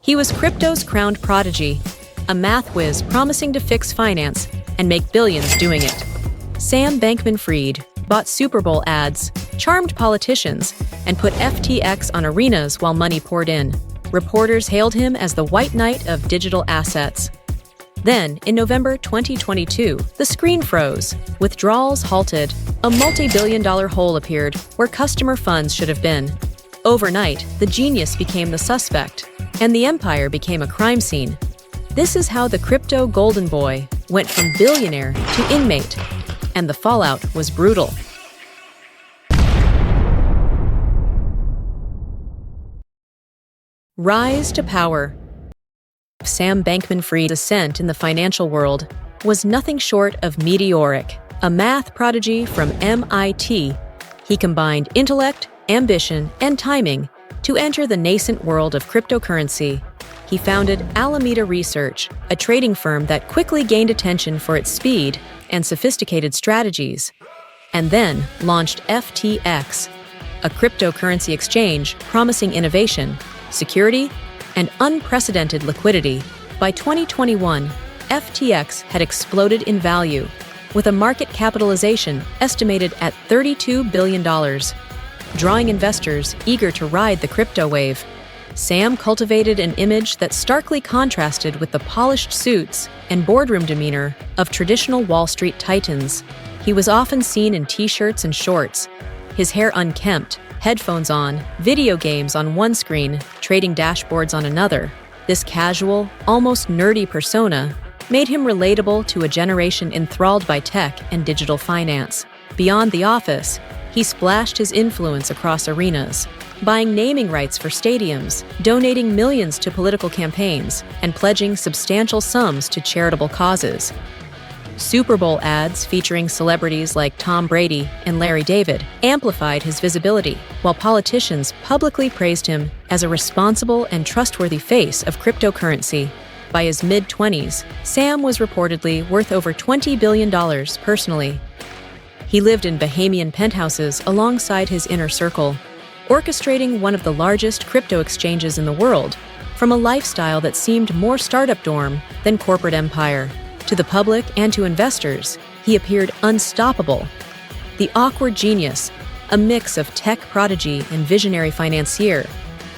He was crypto's crowned prodigy, a math whiz promising to fix finance and make billions doing it. Sam Bankman-Fried bought Super Bowl ads, charmed politicians, and put FTX on arenas while money poured in. Reporters hailed him as the white knight of digital assets. Then, in November 2022, the screen froze. Withdrawals halted. A multi-billion-dollar hole appeared where customer funds should have been. Overnight, the genius became the suspect, and the empire became a crime scene. This is how the crypto golden boy went from billionaire to inmate, and the fallout was brutal. Rise to power. Sam Bankman-Fried's ascent in the financial world was nothing short of meteoric. A math prodigy from MIT, he combined intellect, ambition, and timing to enter the nascent world of cryptocurrency. He founded Alameda Research, a trading firm that quickly gained attention for its speed and sophisticated strategies, and then launched FTX, a cryptocurrency exchange promising innovation, security, and unprecedented liquidity. By 2021, FTX had exploded in value, with a market capitalization estimated at $32 billion, drawing investors eager to ride the crypto wave. Sam cultivated an image that starkly contrasted with the polished suits and boardroom demeanor of traditional Wall Street titans. He was often seen in t-shirts and shorts, his hair unkempt, headphones on, video games on one screen, trading dashboards on another. This casual, almost nerdy persona made him relatable to a generation enthralled by tech and digital finance. Beyond the office, he splashed his influence across arenas, buying naming rights for stadiums, donating millions to political campaigns, and pledging substantial sums to charitable causes. Super Bowl ads featuring celebrities like Tom Brady and Larry David amplified his visibility, while politicians publicly praised him as a responsible and trustworthy face of cryptocurrency. By his mid-20s, Sam was reportedly worth over $20 billion personally. He lived in Bahamian penthouses alongside his inner circle, orchestrating one of the largest crypto exchanges in the world, from a lifestyle that seemed more startup dorm than corporate empire. To the public and to investors, he appeared unstoppable. The awkward genius, a mix of tech prodigy and visionary financier,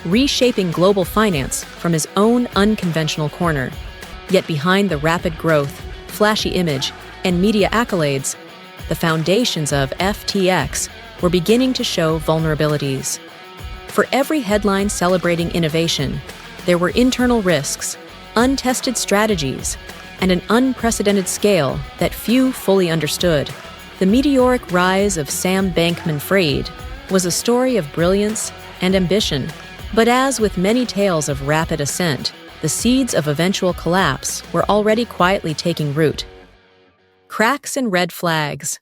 reshaping global finance from his own unconventional corner. Yet behind the rapid growth, flashy image, and media accolades, the foundations of FTX were beginning to show vulnerabilities. For every headline celebrating innovation, there were internal risks, untested strategies, and an unprecedented scale that few fully understood. The meteoric rise of Sam Bankman-Fried was a story of brilliance and ambition. But as with many tales of rapid ascent, the seeds of eventual collapse were already quietly taking root. Cracks and red flags.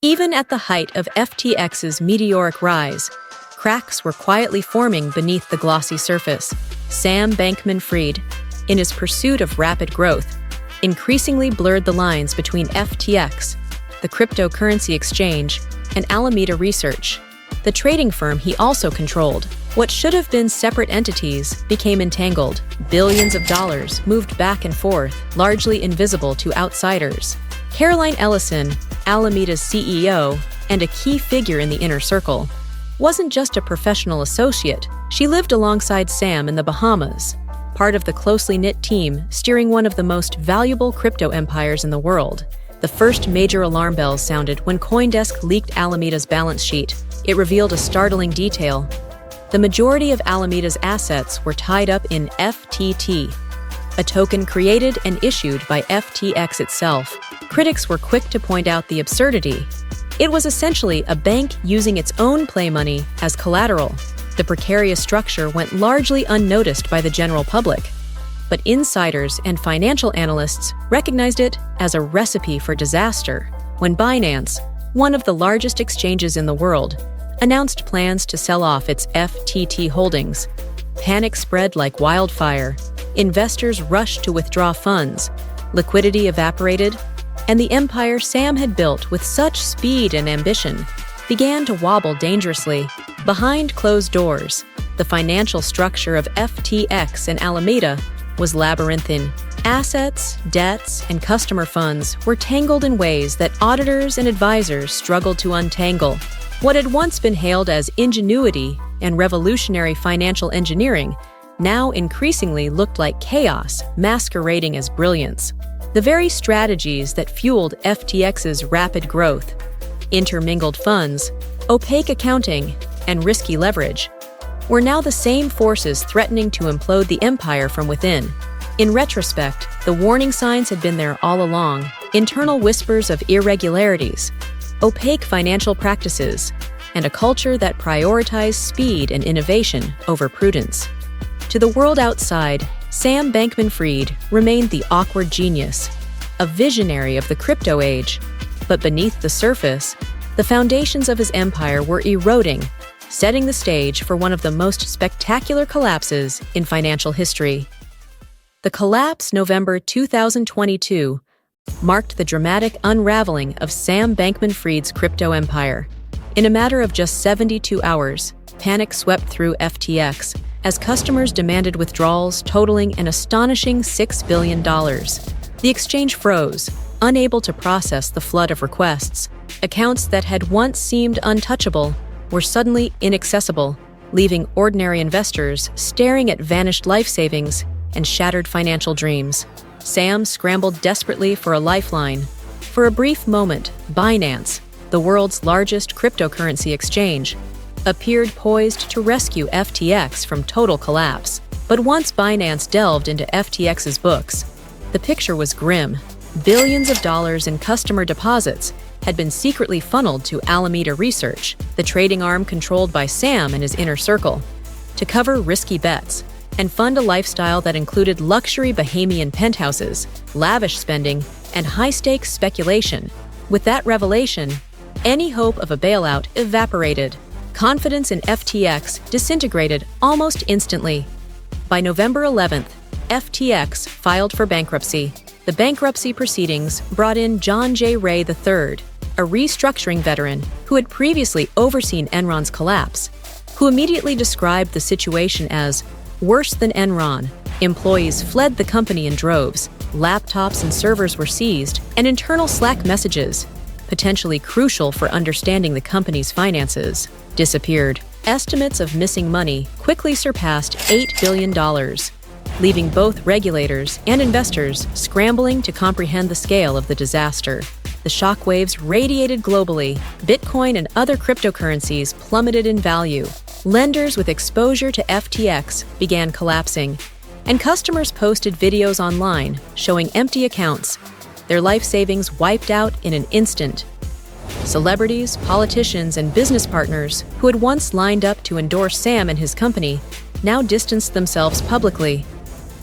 Even at the height of FTX's meteoric rise, cracks were quietly forming beneath the glossy surface. Sam Bankman-Fried, in his pursuit of rapid growth, increasingly blurred the lines between FTX, the cryptocurrency exchange, and Alameda Research, the trading firm he also controlled. What should have been separate entities became entangled. Billions of dollars moved back and forth, largely invisible to outsiders. Caroline Ellison, Alameda's CEO and a key figure in the inner circle, wasn't just a professional associate. She lived alongside Sam in the Bahamas, part of the closely knit team steering one of the most valuable crypto empires in the world. The first major alarm bells sounded when CoinDesk leaked Alameda's balance sheet. It revealed a startling detail. The majority of Alameda's assets were tied up in FTT, a token created and issued by FTX itself. Critics were quick to point out the absurdity. It was essentially a bank using its own play money as collateral. The precarious structure went largely unnoticed by the general public, but insiders and financial analysts recognized it as a recipe for disaster when Binance, one of the largest exchanges in the world, announced plans to sell off its FTT holdings. Panic spread like wildfire. Investors rushed to withdraw funds, liquidity evaporated, and the empire Sam had built with such speed and ambition began to wobble dangerously. Behind closed doors, The financial structure of FTX and Alameda was labyrinthine. Assets, debts, and customer funds were tangled in ways that auditors and advisors struggled to untangle. What had once been hailed as ingenuity and revolutionary financial engineering now increasingly looked like chaos masquerading as brilliance. The very strategies that fueled FTX's rapid growth, intermingled funds, opaque accounting, and risky leverage, were now the same forces threatening to implode the empire from within. In retrospect, the warning signs had been there all along: internal whispers of irregularities, opaque financial practices, and a culture that prioritized speed and innovation over prudence. To the world outside, Sam Bankman-Fried remained the awkward genius, a visionary of the crypto age. But beneath the surface, the foundations of his empire were eroding, setting the stage for one of the most spectacular collapses in financial history. The collapse, November 2022, marked the dramatic unraveling of Sam Bankman-Fried's crypto empire. In a matter of just 72 hours, panic swept through FTX as customers demanded withdrawals totaling an astonishing $6 billion. The exchange froze, unable to process the flood of requests. Accounts that had once seemed untouchable were suddenly inaccessible, leaving ordinary investors staring at vanished life savings and shattered financial dreams. Sam scrambled desperately for a lifeline. For a brief moment, Binance, the world's largest cryptocurrency exchange, appeared poised to rescue FTX from total collapse. But once Binance delved into FTX's books, the picture was grim. Billions of dollars in customer deposits had been secretly funneled to Alameda Research, the trading arm controlled by Sam and his inner circle, to cover risky bets and fund a lifestyle that included luxury Bahamian penthouses, lavish spending, and high-stakes speculation. With that revelation, any hope of a bailout evaporated. Confidence in FTX disintegrated almost instantly. By November 11th, FTX filed for bankruptcy. The bankruptcy proceedings brought in John J. Ray III, a restructuring veteran who had previously overseen Enron's collapse, who immediately described the situation as worse than Enron. Employees fled the company in droves, laptops and servers were seized, and internal Slack messages, potentially crucial for understanding the company's finances, disappeared. Estimates of missing money quickly surpassed $8 billion, leaving both regulators and investors scrambling to comprehend the scale of the disaster. The shockwaves radiated globally. Bitcoin and other cryptocurrencies plummeted in value. Lenders with exposure to FTX began collapsing, and customers posted videos online showing empty accounts, their life savings wiped out in an instant. Celebrities, politicians, and business partners who had once lined up to endorse Sam and his company now distanced themselves publicly.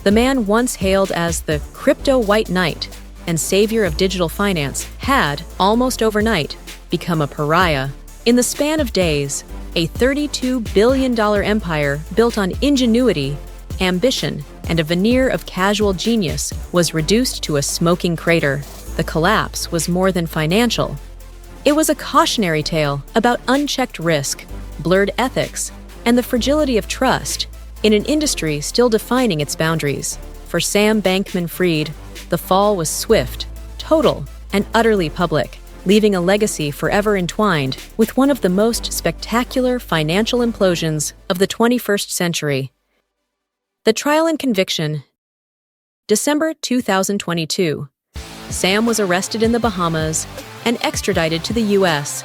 The man once hailed as the crypto white knight and savior of digital finance had, almost overnight, become a pariah. In the span of days, a $32 billion empire built on ingenuity, ambition, and a veneer of casual genius was reduced to a smoking crater. The collapse was more than financial. It was a cautionary tale about unchecked risk, blurred ethics, and the fragility of trust in an industry still defining its boundaries. For Sam Bankman-Fried, the fall was swift, total, and utterly public, leaving a legacy forever entwined with one of the most spectacular financial implosions of the 21st century. The trial and conviction. December 2022. Sam was arrested in the Bahamas and extradited to the U.S.,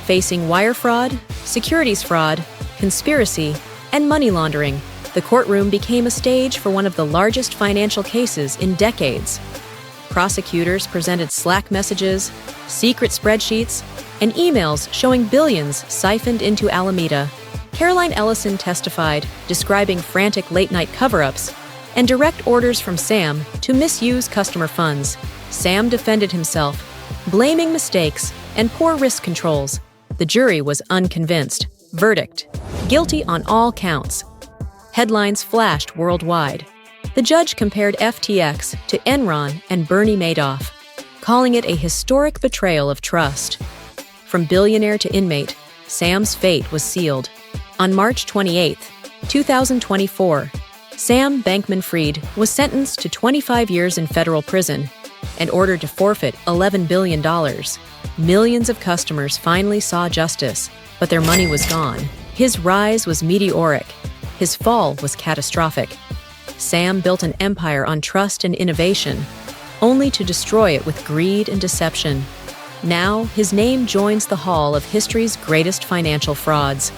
facing wire fraud, securities fraud, conspiracy, and money laundering. The courtroom became a stage for one of the largest financial cases in decades. Prosecutors presented Slack messages, secret spreadsheets, and emails showing billions siphoned into Alameda. Caroline Ellison testified, describing frantic late-night cover-ups and direct orders from Sam to misuse customer funds. Sam defended himself, blaming mistakes and poor risk controls. The jury was unconvinced. Verdict: guilty on all counts. Headlines flashed worldwide. The judge compared FTX to Enron and Bernie Madoff, calling it a historic betrayal of trust. From billionaire to inmate, Sam's fate was sealed. On March 28th, 2024. Sam Bankman-Fried was sentenced to 25 years in federal prison and ordered to forfeit $11 billion. Millions of customers finally saw justice, but their money was gone. His rise was meteoric. His fall was catastrophic. Sam built an empire on trust and innovation, only to destroy it with greed and deception. Now, his name joins the hall of history's greatest financial frauds.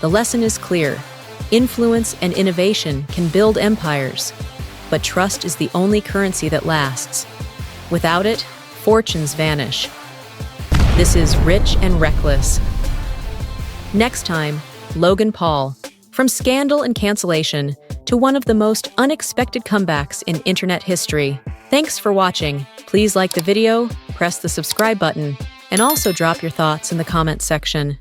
The lesson is clear. Influence and innovation can build empires, but trust is the only currency that lasts. Without it, fortunes vanish. This is Rich and Reckless. Next time, Logan Paul. From scandal and cancellation to one of the most unexpected comebacks in internet history. Thanks for watching. Please like the video, press the subscribe button, and also drop your thoughts in the comments section.